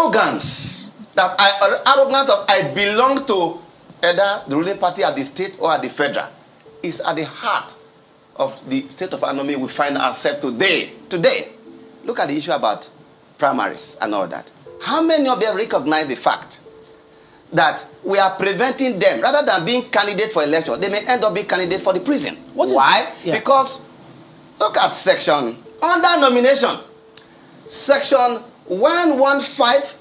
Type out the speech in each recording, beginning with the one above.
arrogance of I belong to either the ruling party at the state or at the federal is at the heart of the state of anomy we find ourselves today. Look at the issue about primaries and all that. How many of them recognize the fact that we are preventing them, rather than being candidate for election, they may end up being candidate for the prison? Why? Because look at section, under nomination, section 115,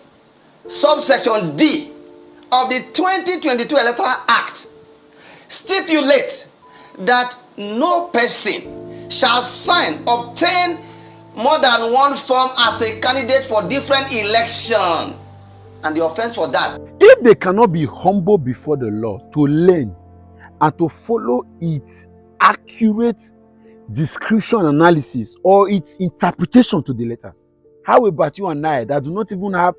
subsection D of the 2022 Electoral Act stipulates that no person shall obtain more than one form as a candidate for different election. And the offense for that, if they cannot be humble before the law to learn and to follow its accurate description analysis or its interpretation to the letter, how about you and I that do not even have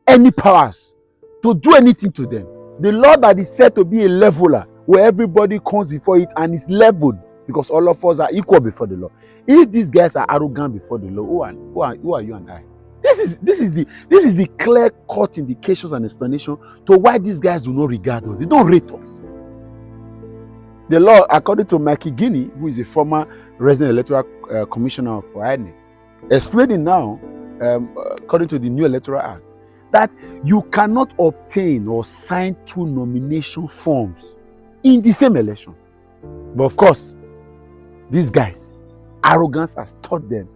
any powers to do anything to them? The law that is said to be a leveler, where everybody comes before it and is leveled, because all of us are equal before the law. If these guys are arrogant before the law, who are you and I? This is the clear-cut indications and explanation to why these guys do not regard us. They don't rate us. The law, according to Mikey Guinea, who is the former resident electoral commissioner for INEC, explaining now, according to the new electoral act, that you cannot obtain or sign two nomination forms in the same election. But of course, these guys, arrogance has taught them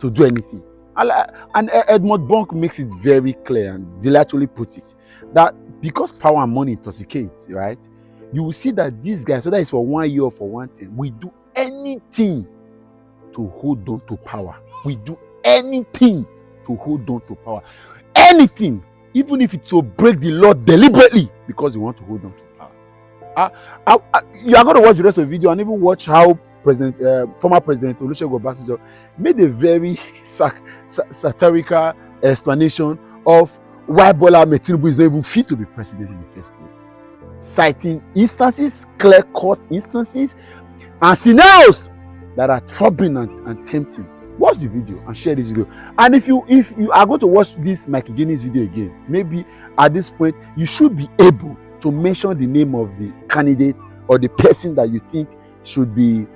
to do anything. And Edmund Bonk makes it very clear and delightfully puts it that because power and money intoxicate, right? You will see that these guys, whether it's for 1 year or for one thing, we do anything to hold on to power. We do anything to hold on to power. Anything, even if it's to break the law deliberately because we want to hold on to power. You are going to watch the rest of the video and even watch how former President Olusegun Obasanjo made a very satirical explanation of why Bola Ahmed Tinubu is not even fit to be president in the first place, citing instances, clear-cut instances, and scenarios that are troubling and tempting. Watch the video and share this video. And if you are going to watch this Mike Guinea's video again, maybe at this point you should be able to mention the name of the candidate or the person that you think should be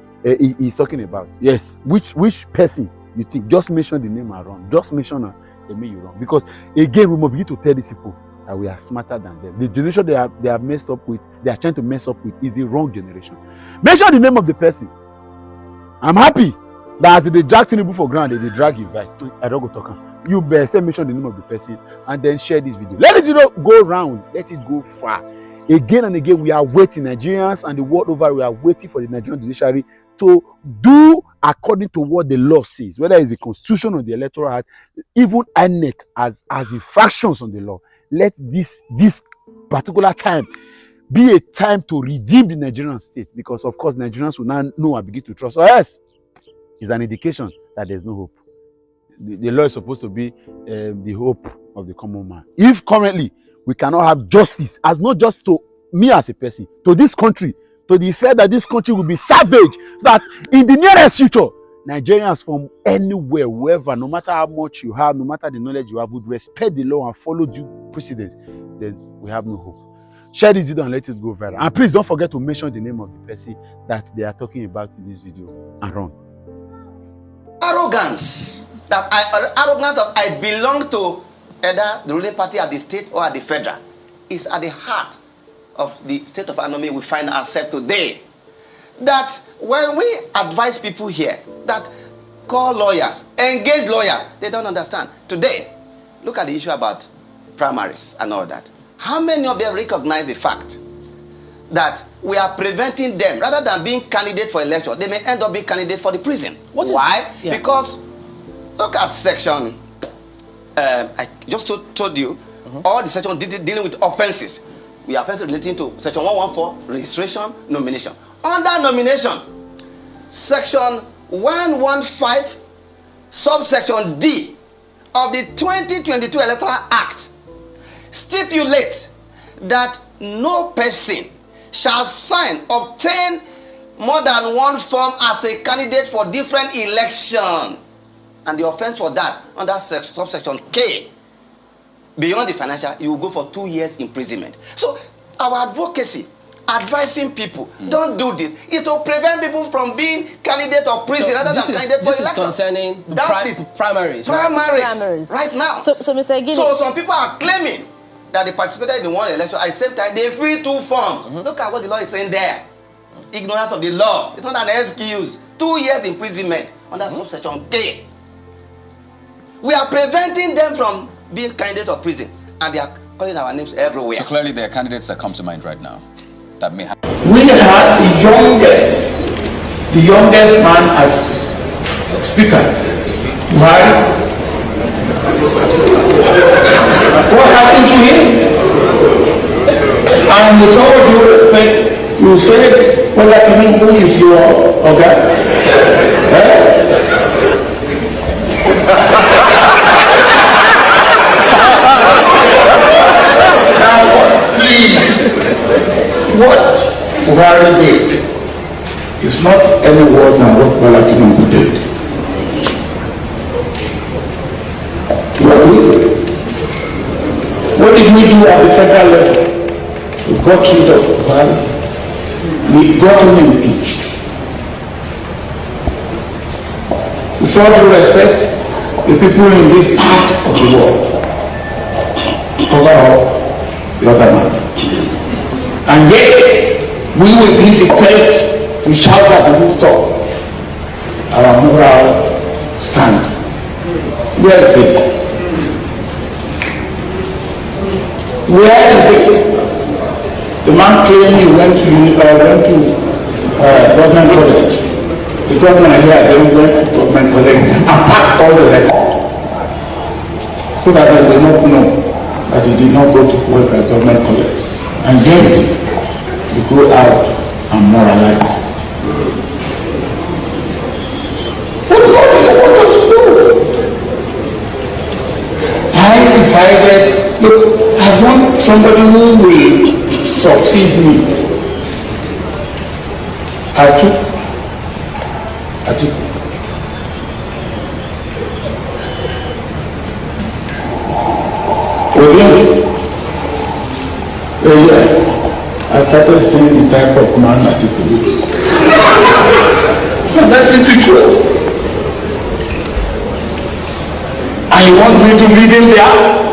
he's talking about. Yes, which person you think, just mention the name around, just mention they made you wrong. Because again, we must begin to tell these people that we are smarter than them. The generation they have messed up with, they are trying to mess up with, is the wrong generation. Mention the name of the person. I'm happy that as they drag Tinubu for ground, they drag you guys. I don't go talk. You better mention the name of the person and then share this video. Let it go round. Let it go far. Again and again, we are waiting, Nigerians and the world over, we are waiting for the Nigerian judiciary to do according to what the law says, whether it's the Constitution or the Electoral Act, even INEC as infractions on the law. Let this particular time be a time to redeem the Nigerian state, because of course Nigerians will now know and begin to trust. Or else, it's an indication that there's no hope. The law is supposed to be the hope of the common man. If currently we cannot have justice, as not just to me as a person, to this country, to the effect that this country will be savage, so that in the nearest future, Nigerians from anywhere, wherever, no matter how much you have, no matter the knowledge you have, would respect the law and follow due precedence, then we have no hope. Share this video and let it go viral. And please don't forget to mention the name of the person that they are talking about in this video and run. Arrogance of I belong to either the ruling party at the state or at the federal is at the heart of the state of anomy we find ourselves today. That when we advise people here that call lawyers, engage lawyers, they don't understand. Today, look at the issue about primaries and all that. How many of them recognize the fact that we are preventing them, rather than being candidate for election, they may end up being candidate for the prison? Why? Because look at section, I just told you, all the sections dealing with offenses. We have offenses relating to section 114, registration, nomination. Under nomination, section 115, subsection D of the 2022 Electoral Act stipulates that no person shall obtain more than one form as a candidate for different election. And the offense for that, under subsection K beyond the financial, you will go for 2 years imprisonment. So our advocacy, advising people, don't do this, is to prevent people from being candidate or prison rather than candidate for election. This is concerning primaries. Primaries, right now. So Mr. Egini. So some people are claiming that they participated in one election. At the same time, they fill 2 forms. Look at what the law is saying there. Ignorance of the law. It's not an excuse. 2 years imprisonment under subsection K. We are preventing them from being candidates of prison, and they are calling our names everywhere. So clearly there are candidates that come to mind right now that may have. We had the youngest man as speaker. Why? What happened to him? And with all due respect, you said, well, like, who is your Now, please, what Buhari did is not any worse than what Bola Tinubu did. What did we do at the federal level? We got rid of Buhari. We got him impeached. With all due respect, the people in this part of the world cover up the other man. And yet, we will be the first to shout at the rooftop our moral stand. Where is it? Where is it? The man claimed he went to government college. The government here then went to government college and packed all the records so that they will not know that he did not go to work at government college. And yet, he go out and moralize. What do you want us to do? I decided, look, I want somebody who will succeed me. I took. I started seeing the type of man that he could be. And that's the truth. And you want me to lead him there?